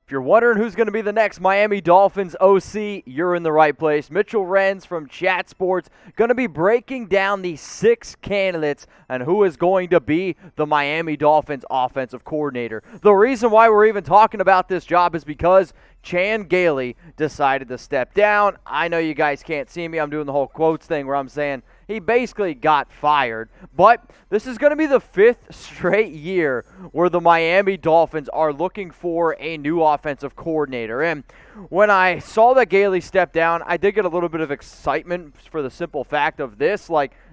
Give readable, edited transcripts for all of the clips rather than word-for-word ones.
If you're wondering who's going to be the next Miami Dolphins OC, you're in the right place. Mitchell Renz from Chat Sports going to be breaking down the 6 candidates and who is going to be the Miami Dolphins offensive coordinator. The reason why we're even talking about this job is because Chan Gailey decided to step down. I know you guys can't see me. I'm doing the whole quotes thing where I'm saying he basically got fired. But this is going to be the 5th straight year where the Miami Dolphins are looking for a new offensive coordinator. And when I saw that Gailey step down, I did get a little bit of excitement for the simple fact of this.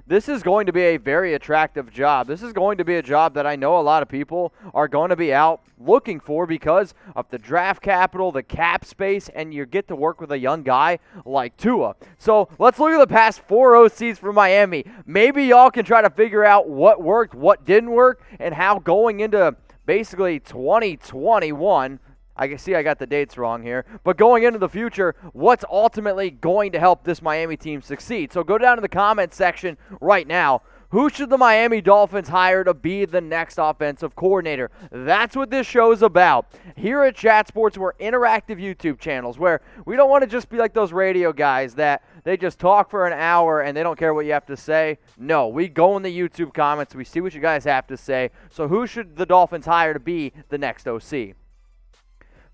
This is going to be a very attractive job. This is going to be a job that I know a lot of people are going to be out looking for because of the draft capital, the cap space, and you get to work with a young guy like Tua. So let's look at the past 4 OCs for Miami. Maybe y'all can try to figure out what worked, what didn't work, and how going into basically 2021, I can see I got the dates wrong here, but going into the future, what's ultimately going to help this Miami team succeed? So go down to the comment section right now. Who should the Miami Dolphins hire to be the next offensive coordinator? That's what this show is about. Here at Chat Sports, we're interactive YouTube channels where we don't want to just be like those radio guys that they just talk for an hour and they don't care what you have to say. No, we go in the YouTube comments, we see what you guys have to say. So who should the Dolphins hire to be the next OC?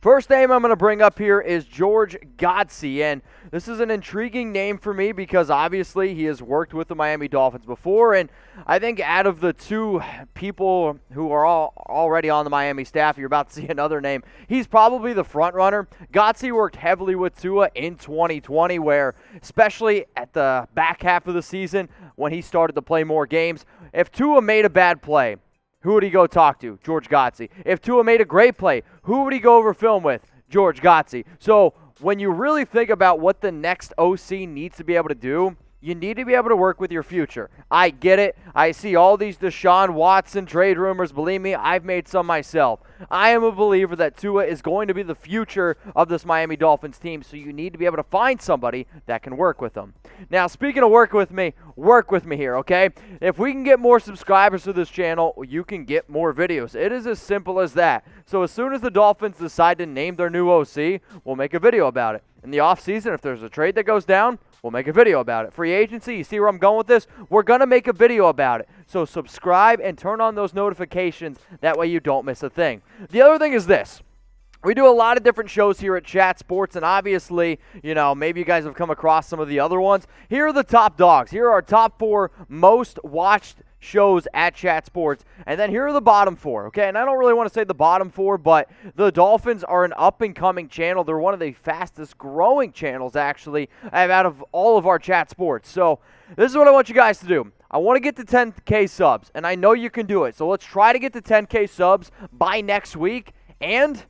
First name I'm going to bring up here is George Godsey, and this is an intriguing name for me because obviously he has worked with the Miami Dolphins before, and I think out of the 2 people who are all already on the Miami staff, you're about to see another name, he's probably the front runner. Godsey worked heavily with Tua in 2020, where especially at the back half of the season when he started to play more games, if Tua made a bad play, who would he go talk to? George Godsey. If Tua made a great play, who would he go over film with? George Godsey. So when you really think about what the next OC needs to be able to do, you need to be able to work with your future. I get it. I see all these Deshaun Watson trade rumors. Believe me, I've made some myself. I am a believer that Tua is going to be the future of this Miami Dolphins team, so you need to be able to find somebody that can work with them. Now, speaking of work with me here, okay? If we can get more subscribers to this channel, you can get more videos. It is as simple as that. So as soon as the Dolphins decide to name their new OC, we'll make a video about it. In the offseason, if there's a trade that goes down, we'll make a video about it. Free agency, you see where I'm going with this? We're going to make a video about it. So subscribe and turn on those notifications. That way you don't miss a thing. The other thing is this. We do a lot of different shows here at Chat Sports, and obviously, maybe you guys have come across some of the other ones. Here are the top dogs. Here are our top 4 most watched shows at Chat Sports, and then here are the bottom 4, okay? And I don't really want to say the bottom 4, but the Dolphins are an up-and-coming channel. They're one of the fastest-growing channels, actually, out of all of our Chat Sports. So this is what I want you guys to do. I want to get to 10K subs, and I know you can do it. So let's try to get to 10K subs by next week, and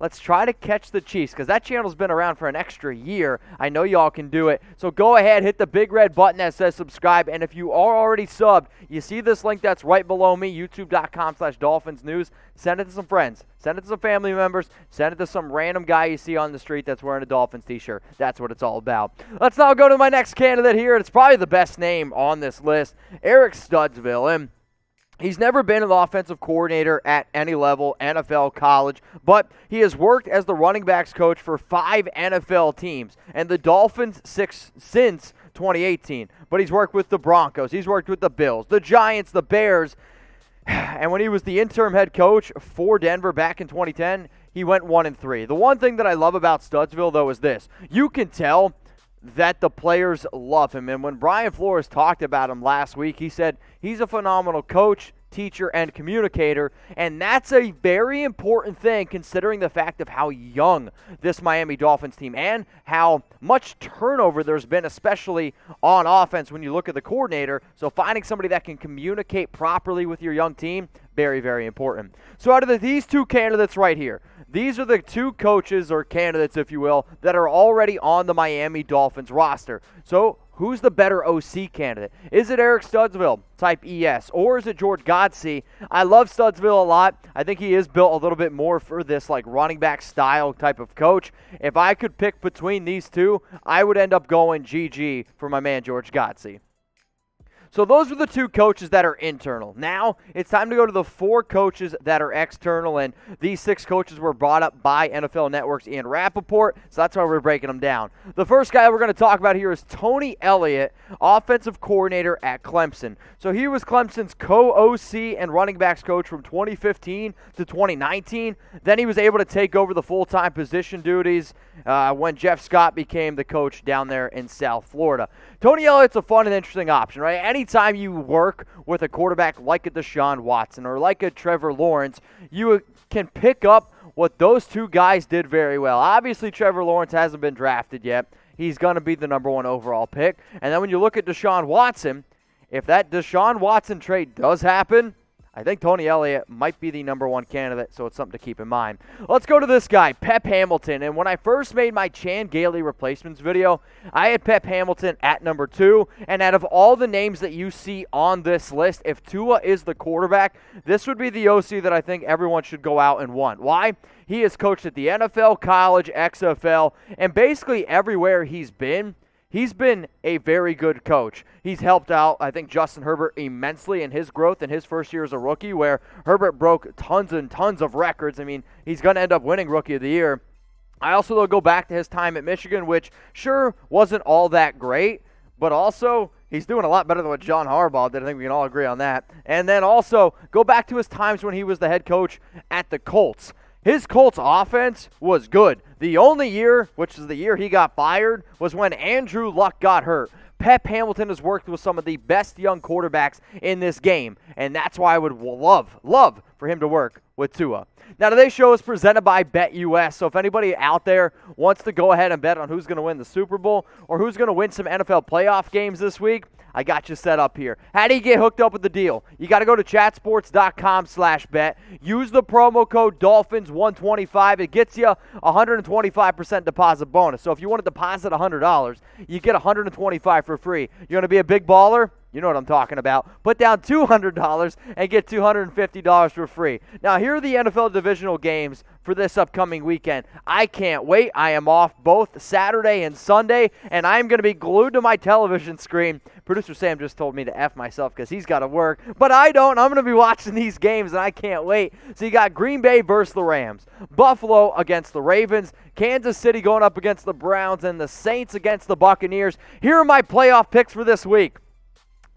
let's try to catch the Chiefs because that channel's been around for an extra year. I know y'all can do it. So go ahead, hit the big red button that says subscribe. And if you are already subbed, you see this link that's right below me, youtube.com/DolphinsNews. Send it to some friends. Send it to some family members. Send it to some random guy you see on the street that's wearing a Dolphins t-shirt. That's what it's all about. Let's now go to my next candidate here. It's probably the best name on this list, Eric Studesvill. And he's never been an offensive coordinator at any level, NFL, college, but he has worked as the running backs coach for 5 NFL teams, and the Dolphins 6 since 2018. But he's worked with the Broncos, he's worked with the Bills, the Giants, the Bears, and when he was the interim head coach for Denver back in 2010, he went 1-3. The one thing that I love about Studesvill, though, is this. You can tell that the players love him. And when Brian Flores talked about him last week, he said he's a phenomenal coach, teacher, and communicator, and that's a very important thing considering the fact of how young this Miami Dolphins team and how much turnover there's been, especially on offense when you look at the coordinator. So finding somebody that can communicate properly with your young team, very, very important. So out of these 2 candidates right here, these are the 2 coaches or candidates, if you will, that are already on the Miami Dolphins roster. So who's the better OC candidate? Is it Eric Studesvill? Type ES. Or is it George Godsey? I love Studesvill a lot. I think he is built a little bit more for this running back style type of coach. If I could pick between these 2, I would end up going GG for my man George Godsey. So those are the 2 coaches that are internal. Now it's time to go to the 4 coaches that are external, and these 6 coaches were brought up by NFL Network's Ian Rapoport, so that's why we're breaking them down. The first guy we're going to talk about here is Tony Elliott, offensive coordinator at Clemson. So he was Clemson's co-OC and running backs coach from 2015 to 2019. Then he was able to take over the full-time position duties when Jeff Scott became the coach down there in South Florida. Tony Elliott's a fun and interesting option, right? Anytime you work with a quarterback like a Deshaun Watson or like a Trevor Lawrence, you can pick up what those 2 guys did very well. Obviously, Trevor Lawrence hasn't been drafted yet. He's going to be the number 1 overall pick. And then when you look at Deshaun Watson, if that Deshaun Watson trade does happen, I think Tony Elliott might be the number 1 candidate, so it's something to keep in mind. Let's go to this guy, Pep Hamilton. And when I first made my Chan Gailey replacements video, I had Pep Hamilton at number 2. And out of all the names that you see on this list, if Tua is the quarterback, this would be the OC that I think everyone should go out and want. Why? He has coached at the NFL, college, XFL, and basically everywhere he's been a very good coach. He's helped out, I think, Justin Herbert immensely in his growth in his first year as a rookie, where Herbert broke tons and tons of records. I mean, he's going to end up winning Rookie of the Year. I also go back to his time at Michigan, which sure wasn't all that great, but also he's doing a lot better than what John Harbaugh did. I think we can all agree on that. And then also go back to his times when he was the head coach at the Colts. His Colts offense was good. The only year, which is the year he got fired, was when Andrew Luck got hurt. Pep Hamilton has worked with some of the best young quarterbacks in this game, and that's why I would love for him to work with Tua. Now, today's show is presented by BetUS, so if anybody out there wants to go ahead and bet on who's going to win the Super Bowl or who's going to win some NFL playoff games this week, I got you set up here. How do you get hooked up with the deal? You got to go to chatsports.com/bet. Use the promo code Dolphins125. It gets you a 125% deposit bonus. So if you want to deposit $100, you get $125 for free. You want to be a big baller? You know what I'm talking about. Put down $200 and get $250 for free. Now, here are the NFL divisional games for this upcoming weekend. I can't wait. I am off both Saturday and Sunday, and I'm going to be glued to my television screen. Producer Sam just told me to F myself because he's got to work, but I don't. I'm going to be watching these games, and I can't wait. So you got Green Bay versus the Rams, Buffalo against the Ravens, Kansas City going up against the Browns, and the Saints against the Buccaneers. Here are my playoff picks for this week.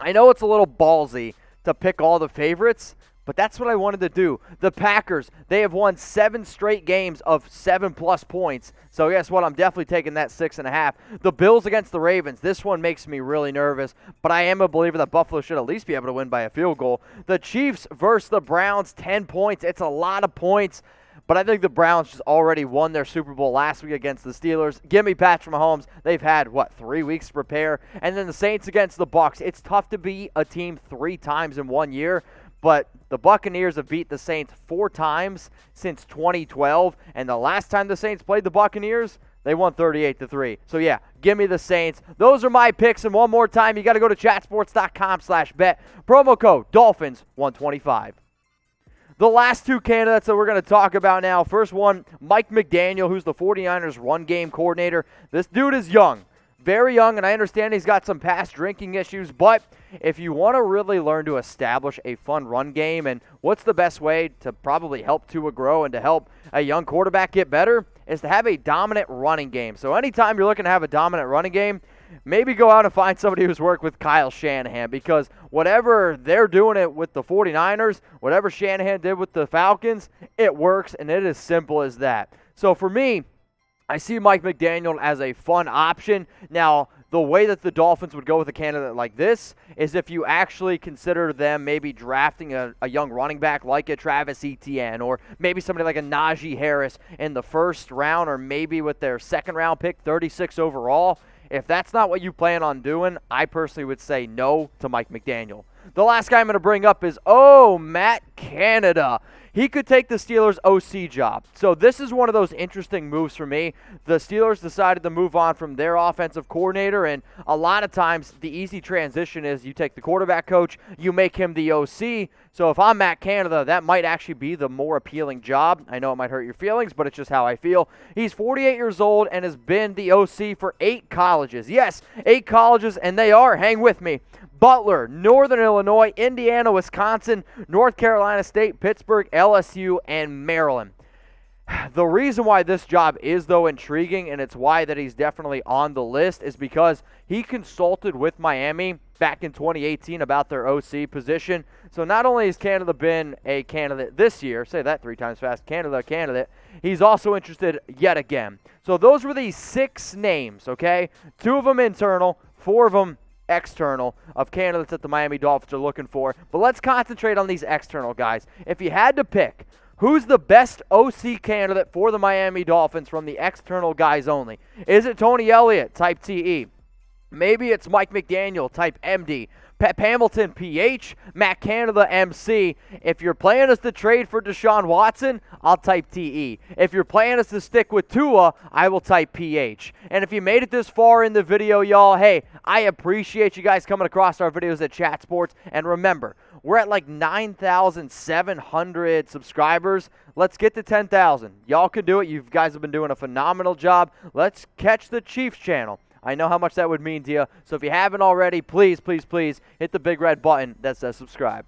I know it's a little ballsy to pick all the favorites, but that's what I wanted to do. The Packers, they have won 7 straight games of 7+ points. So guess what? I'm definitely taking that 6.5. The Bills against the Ravens. This one makes me really nervous, but I am a believer that Buffalo should at least be able to win by a field goal. The Chiefs versus the Browns, 10 points. It's a lot of points. But I think the Browns just already won their Super Bowl last week against the Steelers. Give me Patrick Mahomes. They've had, 3 weeks to prepare. And then the Saints against the Bucs. It's tough to beat a team 3 times in 1 year, but the Buccaneers have beat the Saints 4 times since 2012. And the last time the Saints played the Buccaneers, they won 38-3. So, yeah, give me the Saints. Those are my picks. And one more time, you got to go to chatsports.com/bet. Promo code Dolphins125. The last 2 candidates that we're going to talk about now. First one, Mike McDaniel, who's the 49ers run game coordinator. This dude is young, very young, and I understand he's got some past drinking issues, but if you want to really learn to establish a fun run game, and what's the best way to probably help Tua grow and to help a young quarterback get better is to have a dominant running game. So anytime you're looking to have a dominant running game, maybe go out and find somebody who's worked with Kyle Shanahan, because whatever they're doing it with the 49ers, whatever Shanahan did with the Falcons, it works, and it is simple as that. So for me, I see Mike McDaniel as a fun option. Now, the way that the Dolphins would go with a candidate like this is if you actually consider them maybe drafting a young running back like a Travis Etienne, or maybe somebody like a Najee Harris in the first round, or maybe with their second round pick, 36 overall. If that's not what you plan on doing, I personally would say no to Mike McDaniel. The last guy I'm going to bring up is, Matt Canada. He could take the Steelers' OC job. So this is one of those interesting moves for me. The Steelers decided to move on from their offensive coordinator, and a lot of times the easy transition is you take the quarterback coach, you make him the OC. So if I'm Matt Canada, that might actually be the more appealing job. I know it might hurt your feelings, but it's just how I feel. He's 48 years old and has been the OC for 8 colleges. Yes, 8 colleges, and they are, hang with me, Butler, Northern Illinois, Indiana, Wisconsin, North Carolina State, Pittsburgh, LSU, and Maryland. The reason why this job is, though, intriguing, and it's why that he's definitely on the list, is because he consulted with Miami back in 2018 about their OC position. So not only has Canada been a candidate this year, say that 3 times fast, Canada candidate, he's also interested yet again. So those were the 6 names, okay? 2 of them internal, 4 of them external of candidates that the Miami Dolphins are looking for. But let's concentrate on these external guys. If you had to pick, who's the best OC candidate for the Miami Dolphins from the external guys only? Is it Tony Elliott, type TE? Maybe it's Mike McDaniel, type MD. Pep Hamilton, PH. Matt Canada, MC. If you're planning us to trade for Deshaun Watson, I'll type TE. If you're planning us to stick with Tua, I will type PH. And if you made it this far in the video, y'all, hey, I appreciate you guys coming across our videos at Chat Sports. And remember, we're at like 9,700 subscribers. Let's get to 10,000. Y'all can do it. You guys have been doing a phenomenal job. Let's catch the Chiefs channel. I know how much that would mean to you. So if you haven't already, please, please, please hit the big red button that says subscribe.